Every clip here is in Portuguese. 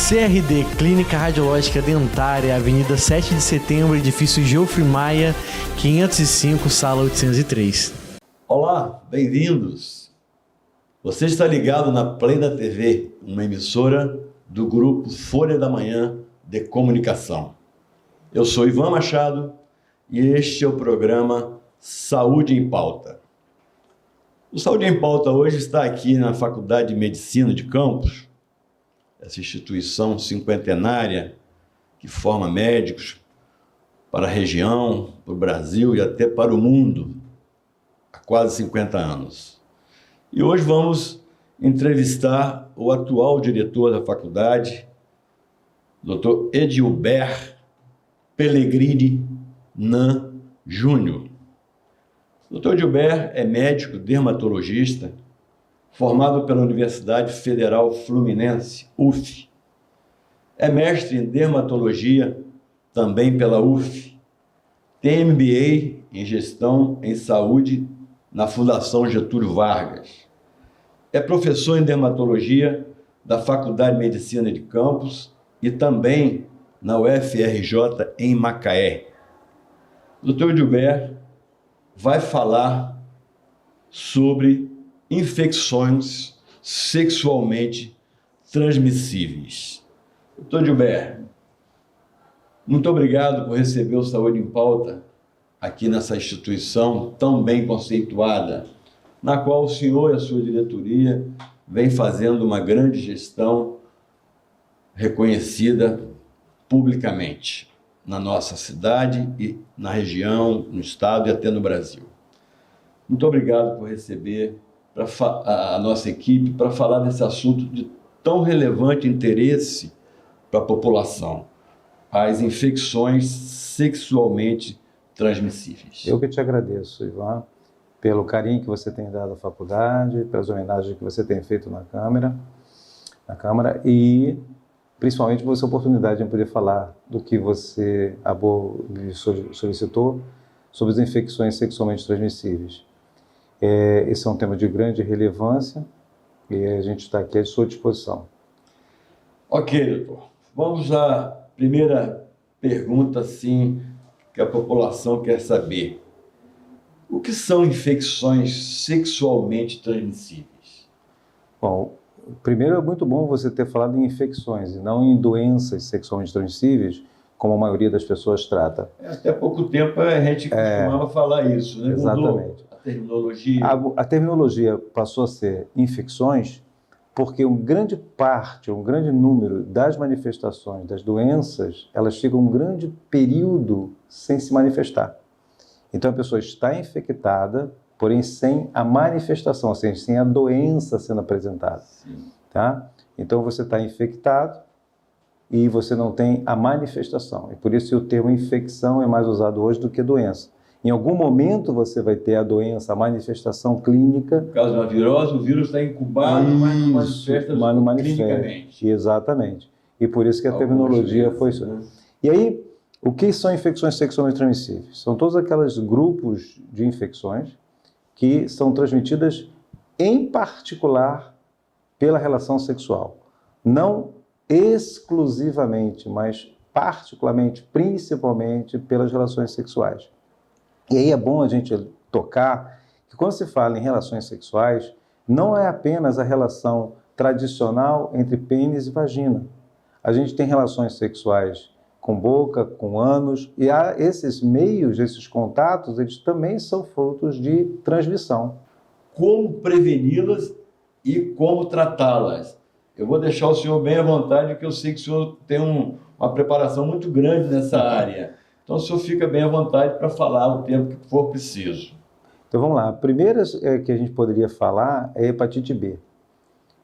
CRD, Clínica Radiológica Dentária, Avenida 7 de Setembro, edifício Geoffrey Maia, 505, sala 803. Olá, bem-vindos. Você está ligado na Plena TV, uma emissora do grupo Folha da Manhã de Comunicação. Eu sou Ivan Machado e este é o programa Saúde em Pauta. O Saúde em Pauta hoje está aqui na Faculdade de Medicina de Campos, essa instituição cinquentenária que forma médicos para a região, para o Brasil e até para o mundo há quase 50 anos. E hoje vamos entrevistar o atual diretor da faculdade, Dr. Edilber Pellegrini Nan Júnior. O Dr. Edilber é médico dermatologista, formado pela Universidade Federal Fluminense, UF. É mestre em dermatologia, também pela UF. Tem MBA em gestão em saúde na Fundação Getúlio Vargas. É professor em dermatologia da Faculdade de Medicina de Campos e também na UFRJ em Macaé. O Dr. Edilber vai falar sobre infecções sexualmente transmissíveis. Dr. Edilber, muito obrigado por receber o Saúde em Pauta aqui nessa instituição tão bem conceituada, na qual o senhor e a sua diretoria vem fazendo uma grande gestão reconhecida publicamente na nossa cidade e na região, no estado e até no Brasil. Muito obrigado por receber a nossa equipe para falar desse assunto de tão relevante interesse para a população, as infecções sexualmente transmissíveis. Eu que te agradeço, Ivan, pelo carinho que você tem dado à faculdade, pelas homenagens que você tem feito na Câmara e principalmente por essa oportunidade de poder falar do que você solicitou sobre as infecções sexualmente transmissíveis. Esse é um tema de grande relevância e a gente está aqui à sua disposição. Ok, doutor. Vamos à primeira pergunta, assim, que a população quer saber. O que são infecções sexualmente transmissíveis? Bom, primeiro é muito bom você ter falado em infecções e não em doenças sexualmente transmissíveis, como a maioria das pessoas trata. Até pouco tempo a gente costumava falar isso, né? Exatamente. Mudou a terminologia. A terminologia passou a ser infecções porque um grande número das manifestações das doenças, elas ficam um grande período sem se manifestar. Então a pessoa está infectada, porém sem a manifestação, ou seja, sem a doença sendo apresentada. Tá? Então você está infectado e você não tem a manifestação. E por isso o termo infecção é mais usado hoje do que doença. Em algum momento você vai ter a doença, a manifestação clínica. No caso de uma virose, o vírus está incubado, mas não manifesta clinicamente. Exatamente. E por isso que a terminologia foi isso. Né? E aí, o que são infecções sexualmente transmissíveis? São todos aqueles grupos de infecções que são transmitidas em particular pela relação sexual. Não exclusivamente, mas particularmente, principalmente pelas relações sexuais. E aí é bom a gente tocar que quando se fala em relações sexuais, não é apenas a relação tradicional entre pênis e vagina. A gente tem relações sexuais com boca, com ânus, e esses meios, esses contatos, eles também são frutos de transmissão. Como preveni-las e como tratá-las? Eu vou deixar o senhor bem à vontade, porque eu sei que o senhor tem uma preparação muito grande nessa área. Então, o senhor fica bem à vontade para falar o tempo que for preciso. Então, vamos lá. A primeira que a gente poderia falar é a hepatite B,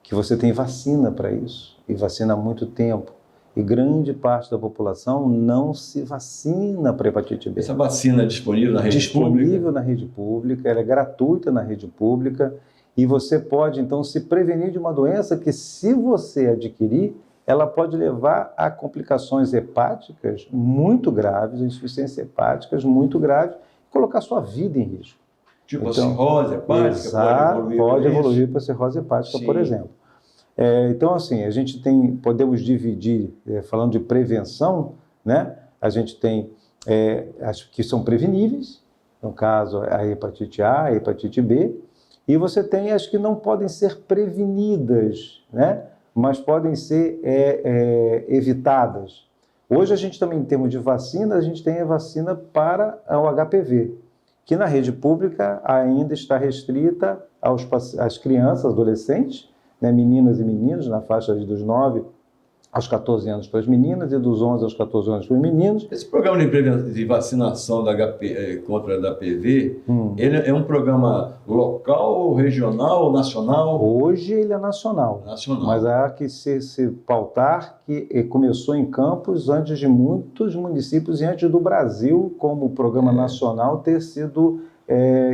que você tem vacina para isso, e vacina há muito tempo. E grande parte da população não se vacina para hepatite B. Essa vacina é disponível na rede pública? Disponível na rede pública, ela é gratuita na rede pública, e você pode, então, se prevenir de uma doença que, se você adquirir, ela pode levar a complicações hepáticas muito graves, a insuficiência hepáticas muito graves, e colocar sua vida em risco. Tipo então, a cirrose hepática pode evoluir para cirrose hepática, por exemplo. Então, assim, a gente podemos dividir, falando de prevenção, né? A gente tem as que são preveníveis, no caso, a hepatite A, a hepatite B, e você tem as que não podem ser prevenidas, né? Mas podem ser evitadas. Hoje a gente também, em termos de vacina, a gente tem a vacina para o HPV, que na rede pública ainda está restrita às crianças, adolescentes, né, meninas e meninos, na faixa dos 9 aos 14 anos para as meninas e dos 11 aos 14 anos para os meninos. Esse programa de vacinação contra a HPV, ele é um programa local, regional, nacional? Hoje ele é nacional. Nacional. Mas há que se pautar que começou em Campos antes de muitos municípios e antes do Brasil, como programa nacional, ter sido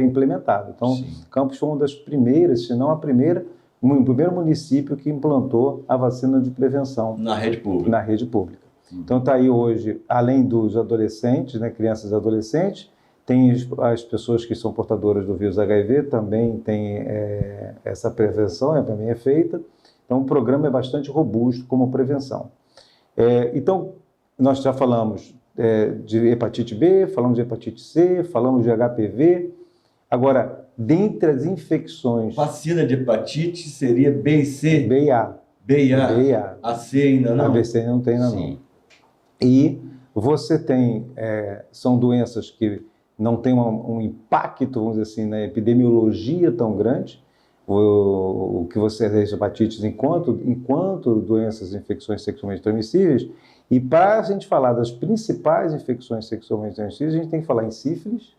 implementado. Então, sim, Campos foi uma das primeiras, se não a primeira, o primeiro município que implantou a vacina de prevenção. Na rede pública. Na rede pública. Então está aí hoje, além dos adolescentes, né, crianças e adolescentes, tem as pessoas que são portadoras do vírus HIV, também tem essa prevenção, também é feita. Então o programa é bastante robusto como prevenção. Então, nós já falamos de hepatite B, falamos de hepatite C, falamos de HPV. Agora, dentre as infecções... Vacina de hepatite seria B e C? B e A. B e A. B e A. A C ainda não? A B e C não tem ainda não. E você tem... são doenças que não têm um impacto, vamos dizer assim, na epidemiologia tão grande. O que você diz hepatites enquanto doenças, infecções sexualmente transmissíveis. E para a gente falar das principais infecções sexualmente transmissíveis, a gente tem que falar em sífilis,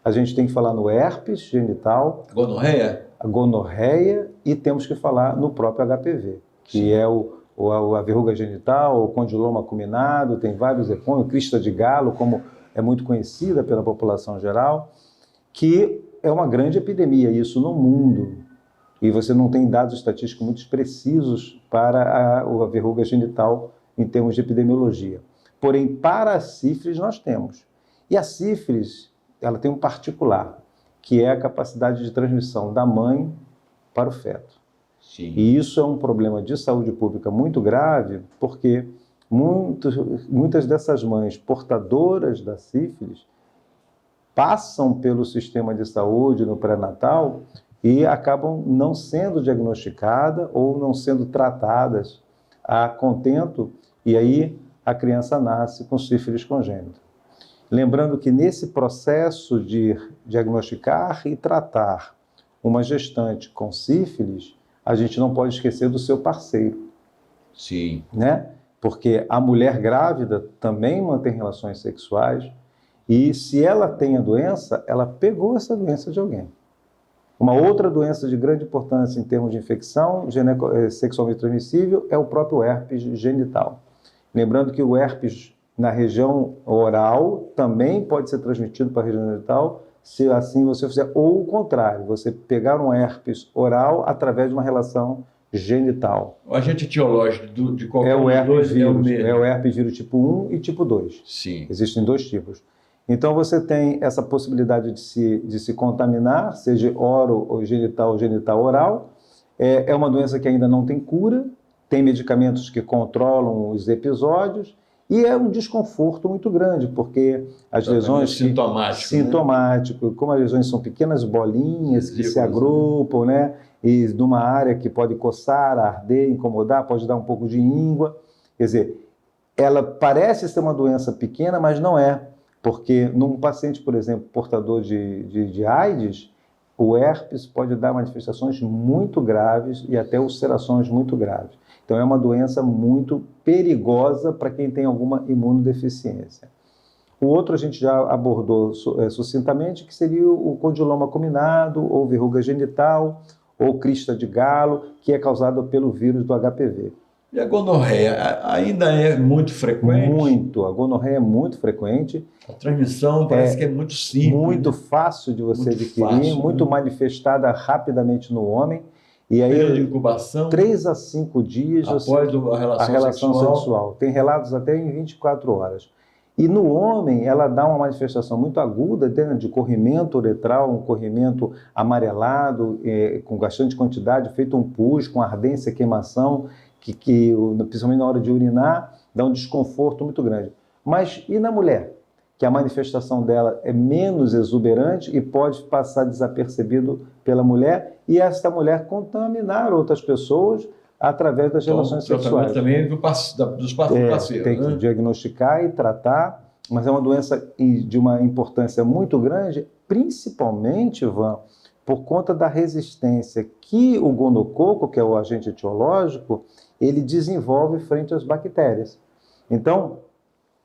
a gente tem que falar no herpes genital, gonorreia? A gonorreia, e temos que falar no próprio HPV, que é a verruga genital, o condiloma acuminado, tem vários EPON, crista de galo, como é muito conhecida pela população geral, que é uma grande epidemia, isso no mundo. E você não tem dados estatísticos muito precisos para a verruga genital em termos de epidemiologia. Porém, para a sífilis nós temos. E a sífilis, ela tem um particular, que é a capacidade de transmissão da mãe para o feto. Sim. E isso é um problema de saúde pública muito grave, porque muitas dessas mães portadoras da sífilis passam pelo sistema de saúde no pré-natal e acabam não sendo diagnosticadas ou não sendo tratadas a contento, e aí a criança nasce com sífilis congênita. Lembrando que nesse processo de diagnosticar e tratar uma gestante com sífilis, a gente não pode esquecer do seu parceiro. Sim. Né? Porque a mulher grávida também mantém relações sexuais e se ela tem a doença, ela pegou essa doença de alguém. Uma outra doença de grande importância em termos de infecção sexualmente transmissível é o próprio herpes genital. Lembrando que o herpes na região oral também pode ser transmitido para a região genital, se assim você fizer, ou o contrário, você pegar um herpes oral através de uma relação genital. O agente etiológico de qualquer um dos dois vírus, é o herpes vírus tipo 1 e tipo 2. Sim. Existem dois tipos. Então você tem essa possibilidade de se contaminar, seja oro ou genital oral. É uma doença que ainda não tem cura, tem medicamentos que controlam os episódios, e é um desconforto muito grande, porque as lesões... Sintomático, como as lesões são pequenas bolinhas que se agrupam, né? E numa área que pode coçar, arder, incomodar, pode dar um pouco de íngua. Quer dizer, ela parece ser uma doença pequena, mas não é. Porque num paciente, por exemplo, portador de AIDS, o herpes pode dar manifestações muito graves e até ulcerações muito graves. Então é uma doença muito perigosa para quem tem alguma imunodeficiência. O outro a gente já abordou sucintamente, que seria o condiloma acuminado, ou verruga genital, ou crista de galo, que é causado pelo vírus do HPV. E a gonorreia ainda é muito frequente? Muito. A gonorreia é muito frequente. A transmissão parece que é muito simples. Muito fácil de você adquirir, muito manifestada rapidamente no homem. E aí, período de incubação? 3 a 5 dias após a relação sexual. Tem relatos até em 24 horas. E no homem, ela dá uma manifestação muito aguda de corrimento uretral, um corrimento amarelado, com bastante quantidade, feito um pus, com ardência, queimação, que principalmente na hora de urinar, dá um desconforto muito grande. Mas e na mulher? Que a manifestação dela é menos exuberante e pode passar desapercebido pela mulher, e esta mulher contaminar outras pessoas através das relações sexuais. Também dos parceiros. Tem que diagnosticar e tratar, mas é uma doença de uma importância muito grande, principalmente, Ivan, por conta da resistência que o gonococo, que é o agente etiológico, ele desenvolve frente às bactérias. Então,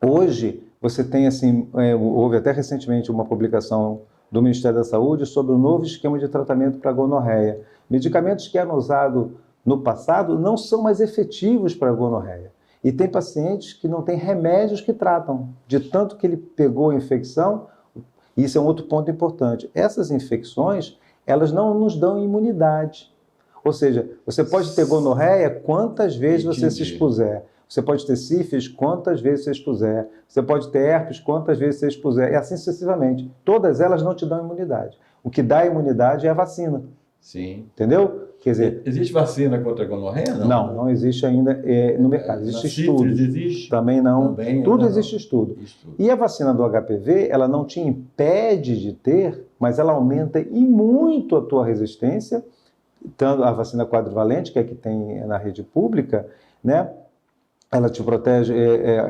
hoje, você tem, assim, houve até recentemente uma publicação do Ministério da Saúde sobre o novo esquema de tratamento para a gonorreia. Medicamentos que eram usados no passado não são mais efetivos para a gonorreia. E tem pacientes que não têm remédios que tratam, de tanto que ele pegou a infecção. Isso é um outro ponto importante. Essas infecções, elas não nos dão imunidade. Ou seja, você pode ter gonorreia quantas vezes você se expuser. Você pode ter sífilis quantas vezes você expuser. Você pode ter herpes quantas vezes você expuser. E assim sucessivamente. Todas elas não te dão imunidade. O que dá imunidade é a vacina. Sim. Entendeu? Quer dizer, existe vacina contra a gonorreia? Não existe ainda no mercado. Existe estudo. Existe? Também não. Tudo existe estudo. Estudo. E a vacina do HPV, ela não te impede de ter, mas ela aumenta e muito a tua resistência. Tanto a vacina quadrivalente, que é que tem na rede pública, né? Ela te protege,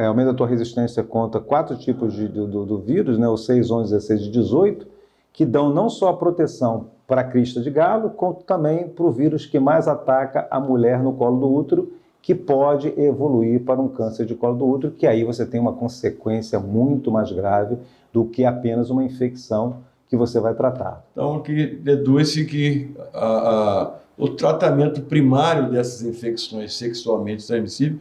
aumenta a tua resistência contra 4 tipos do vírus, né? O 6, 11, 16 e 18, que dão não só a proteção para a crista de galo, quanto também para o vírus que mais ataca a mulher no colo do útero, que pode evoluir para um câncer de colo do útero, que aí você tem uma consequência muito mais grave do que apenas uma infecção que você vai tratar. Então, que deduz-se que o tratamento primário dessas infecções sexualmente transmissíveis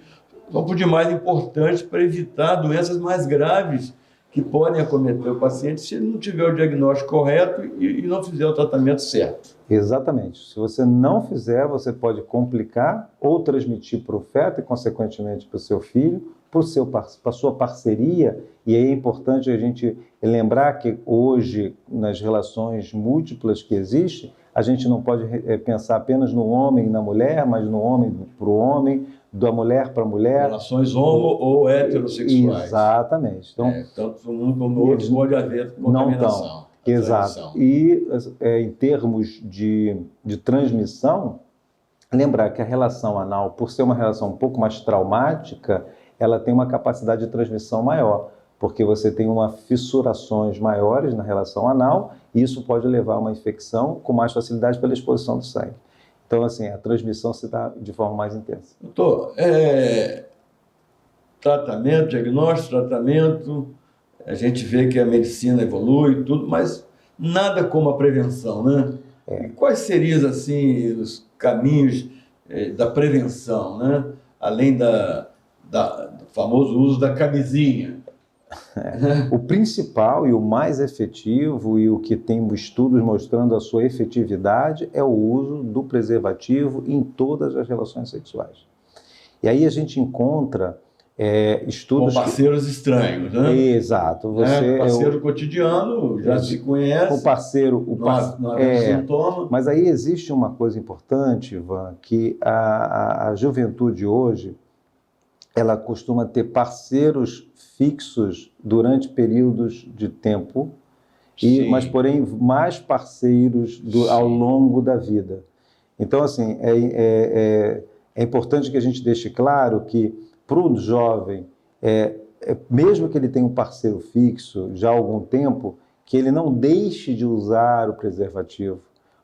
são por demais importantes para evitar doenças mais graves que podem acometer o paciente se ele não tiver o diagnóstico correto e não fizer o tratamento certo. Exatamente. Se você não fizer, você pode complicar ou transmitir para o feto e, consequentemente, para o seu filho, para a sua parceria. E aí é importante a gente lembrar que hoje, nas relações múltiplas que existem, a gente não pode pensar apenas no homem e na mulher, mas no homem para o homem, da mulher para a mulher. Relações homo ou heterossexuais. Exatamente. Então, tanto um como o outro pode haver contaminação. Não estão. Exato. E em termos de transmissão, lembrar que a relação anal, por ser uma relação um pouco mais traumática, ela tem uma capacidade de transmissão maior, porque você tem fissurações maiores na relação anal, e isso pode levar a uma infecção com mais facilidade pela exposição do sangue. Então, assim, a transmissão se dá de forma mais intensa. Doutor, tratamento, diagnóstico, tratamento, a gente vê que a medicina evolui e tudo, mas nada como a prevenção, né? E quais seriam, assim, os caminhos da prevenção, né? Além do famoso uso da camisinha. O principal e o mais efetivo e o que tem estudos mostrando a sua efetividade é o uso do preservativo em todas as relações sexuais. E aí a gente encontra estudos... Com parceiros estranhos, né? Exato. Você parceiro cotidiano, já se conhece. O parceiro... Não é sintoma. Mas aí existe uma coisa importante, Ivan, que a juventude hoje, ela costuma ter parceiros fixos durante períodos de tempo, mas, porém, mais parceiros ao longo da vida. Então, assim, é importante que a gente deixe claro que, para o jovem, mesmo que ele tenha um parceiro fixo já há algum tempo, que ele não deixe de usar o preservativo,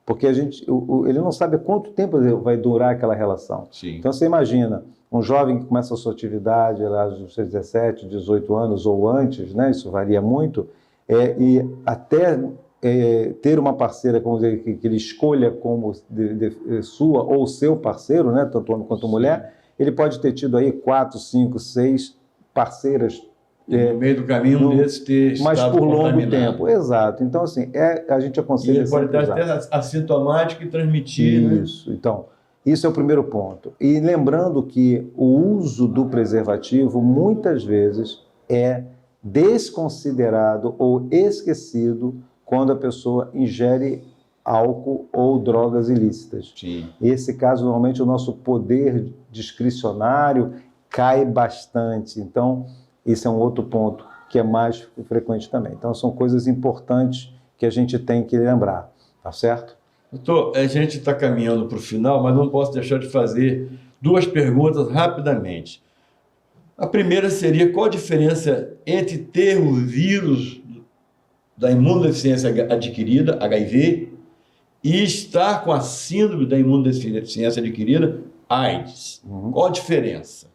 porque ele não sabe quanto tempo vai durar aquela relação. Sim. Então, você imagina um jovem que começa a sua atividade aos seus 17, 18 anos ou antes, né? Isso varia muito, e até ter uma parceira, como dizer, que ele escolha como sua ou seu parceiro, né? Tanto homem quanto mulher, ele pode ter tido aí 4, 5, 6 parceiras. No meio do caminho desse ter mas por longo contaminado. tempo, exato. Então, assim, a gente aconselha... E ele pode estar até assintomático e transmitir, Isso, né? Então, isso é o primeiro ponto. E lembrando que o uso do preservativo, muitas vezes, é desconsiderado ou esquecido quando a pessoa ingere álcool ou drogas ilícitas. Sim. Nesse caso, normalmente, o nosso poder discricionário cai bastante. Então, esse é um outro ponto que é mais frequente também. Então, são coisas importantes que a gente tem que lembrar, tá certo? Doutor, a gente está caminhando para o final, mas não posso deixar de fazer duas perguntas rapidamente. A primeira seria: qual a diferença entre ter o vírus da imunodeficiência adquirida, HIV, e estar com a síndrome da imunodeficiência adquirida, AIDS? Qual a diferença?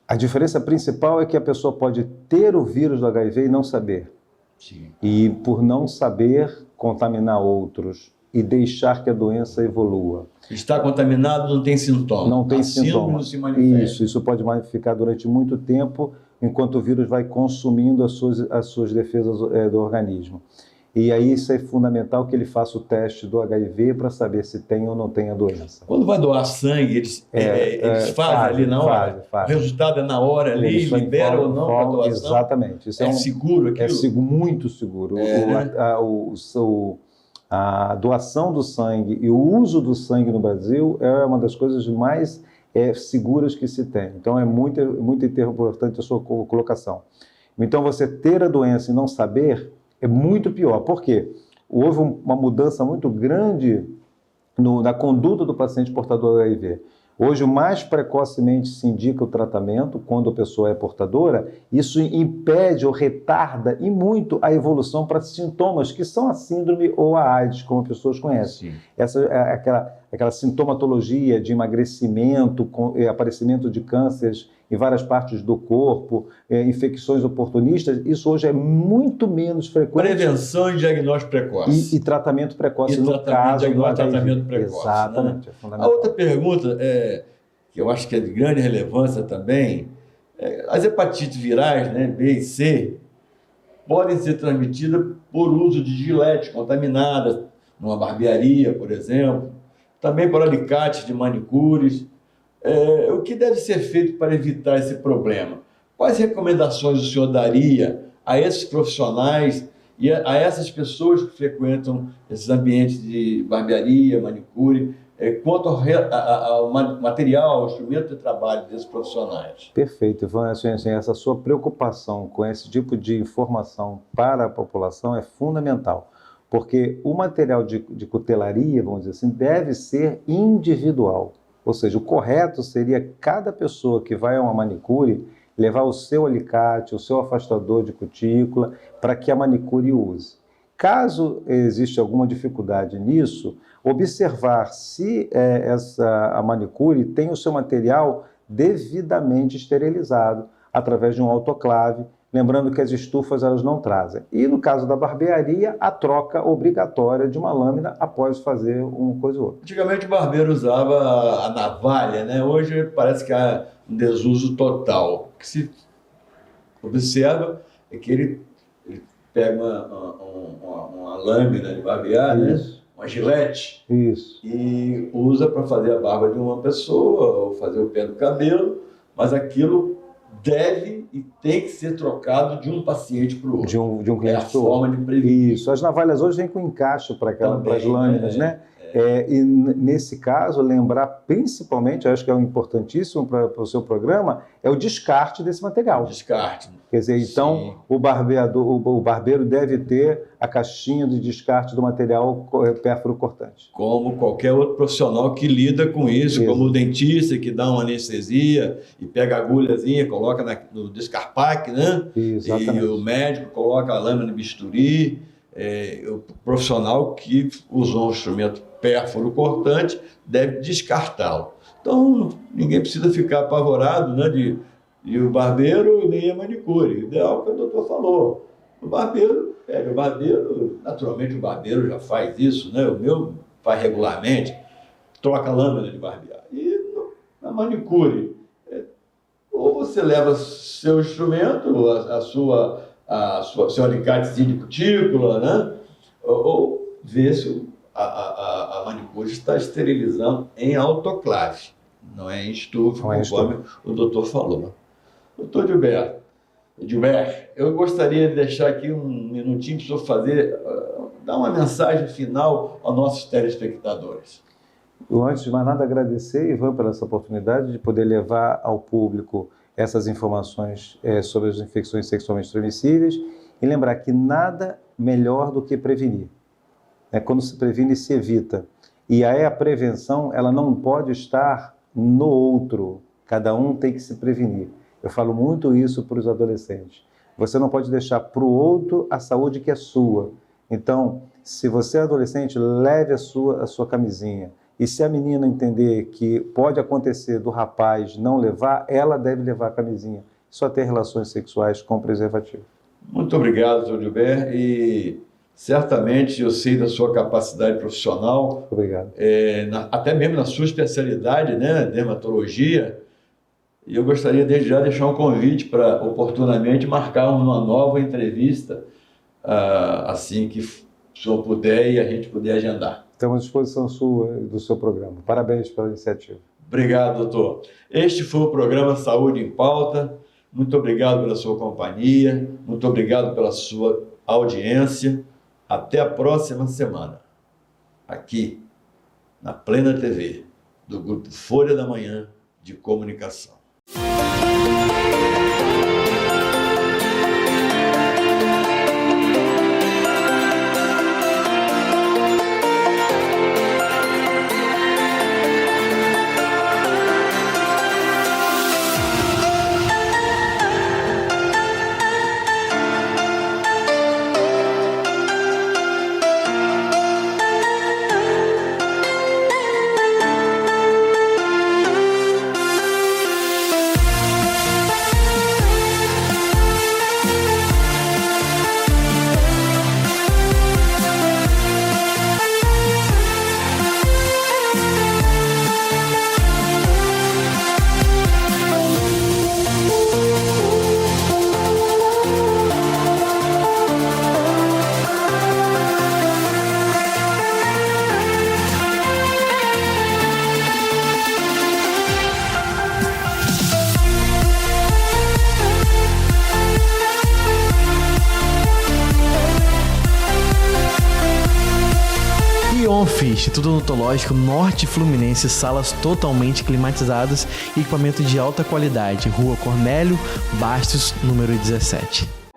A diferença principal é que a pessoa pode ter o vírus do HIV e não saber. Sim. E, por não saber, contaminar outros e deixar que a doença evolua. Está contaminado, não tem sintoma. Não tem a síndrome sintoma. não se manifesta. Isso pode ficar durante muito tempo, enquanto o vírus vai consumindo as suas defesas do organismo. E aí isso é fundamental que ele faça o teste do HIV para saber se tem ou não tem a doença. Quando vai doar sangue, eles fazem ali na hora? Fazem. O resultado é na hora ali, Eles libera ou não para a doação? Exatamente. Isso seguro aquilo? Muito seguro. A doação do sangue e o uso do sangue no Brasil é uma das coisas mais seguras que se tem. Então é muito importante a sua colocação. Então você ter a doença e não saber é muito pior. Por quê? Houve uma mudança muito grande na conduta do paciente portador do HIV. Hoje, o mais precocemente se indica o tratamento quando a pessoa é portadora. Isso impede ou retarda e muito a evolução para sintomas que são a síndrome ou a AIDS, como as pessoas conhecem. Sim. Essa é aquela sintomatologia de emagrecimento, aparecimento de cânceres em várias partes do corpo, infecções oportunistas. Isso hoje é muito menos frequente. Prevenção e diagnóstico precoce. E tratamento precoce, no caso do HIV. Tratamento precoce. Exatamente. Né? É fundamental. A outra pergunta, que eu acho que é de grande relevância também, as hepatites virais, né, B e C, podem ser transmitidas por uso de giletes contaminadas, numa barbearia, por exemplo, também por alicates de manicures. O que deve ser feito para evitar esse problema? Quais recomendações o senhor daria a esses profissionais e a essas pessoas que frequentam esses ambientes de barbearia, manicure, quanto ao material, ao instrumento de trabalho desses profissionais? Perfeito, Ivan. Essa sua preocupação com esse tipo de informação para a população é fundamental, porque o material de cutelaria, vamos dizer assim, deve ser individual. Ou seja, o correto seria cada pessoa que vai a uma manicure levar o seu alicate, o seu afastador de cutícula, para que a manicure use. Caso exista alguma dificuldade nisso, observar se a manicure tem o seu material devidamente esterilizado através de um autoclave, lembrando que as estufas elas não trazem. E no caso da barbearia, a troca obrigatória de uma lâmina após fazer uma coisa ou outra. Antigamente o barbeiro usava a navalha, né? Hoje parece que há um desuso total. O que se observa é que ele pega uma lâmina de barbear, né? Uma gilete, e usa para fazer a barba de uma pessoa ou fazer o pé do cabelo, mas aquilo deve e tem que ser trocado de um paciente para o outro. De um cliente para o outro. Forma de prevenir. Isso. As navalhas hoje vêm com encaixe para as lâminas, né? E nesse caso, lembrar principalmente, acho que é importantíssimo para o seu programa, é o descarte desse material. Descarte. Quer dizer, então, o barbeiro deve ter a caixinha de descarte do material pérfuro cortante. Como qualquer outro profissional que lida com isso, como o dentista que dá uma anestesia e pega a agulhazinha, coloca no descarpaque, né? Exatamente. E o médico coloca a lâmina de bisturi. O profissional que usou um instrumento pérfuro cortante deve descartá-lo. Então, ninguém precisa ficar apavorado, né, de o barbeiro nem a manicure. O ideal é o que o doutor falou. O barbeiro, naturalmente o barbeiro já faz isso, né? O meu faz regularmente, troca a lâmina de barbear. E na manicure, ou você leva seu instrumento, seu alicatezinho de cutícula, né? Ou vê se a manicure está esterilizando em autoclave, não é em estufa, conforme o doutor falou. Doutor Gilberto, Gilberto, eu gostaria de deixar aqui um minutinho para o senhor dar uma mensagem final aos nossos telespectadores. Eu, antes de mais nada, agradecer, Ivan, pela essa oportunidade de poder levar ao público essas informações sobre as infecções sexualmente transmissíveis e lembrar que nada melhor do que prevenir. Quando se previne, se evita. E aí a prevenção, ela não pode estar no outro. Cada um tem que se prevenir. Eu falo muito isso para os adolescentes. Você não pode deixar para o outro a saúde que é sua. Então, se você é adolescente, leve a sua camisinha. E se a menina entender que pode acontecer do rapaz não levar, ela deve levar a camisinha. Só ter relações sexuais com preservativo. Muito obrigado, Dr. Gilberto. E certamente eu sei da sua capacidade profissional. Obrigado. Até mesmo na sua especialidade, né, dermatologia. E eu gostaria desde já deixar um convite para oportunamente marcarmos uma nova entrevista, assim que o senhor puder e a gente puder agendar. Estamos à disposição sua e do seu programa. Parabéns pela iniciativa. Obrigado, doutor. Este foi o programa Saúde em Pauta. Muito obrigado pela sua companhia, muito obrigado pela sua audiência. Até a próxima semana, aqui na Plena TV, do Grupo Folha da Manhã de Comunicação. Instituto Odontológico Norte Fluminense, salas totalmente climatizadas e equipamento de alta qualidade. Rua Cornélio Bastos, número 17.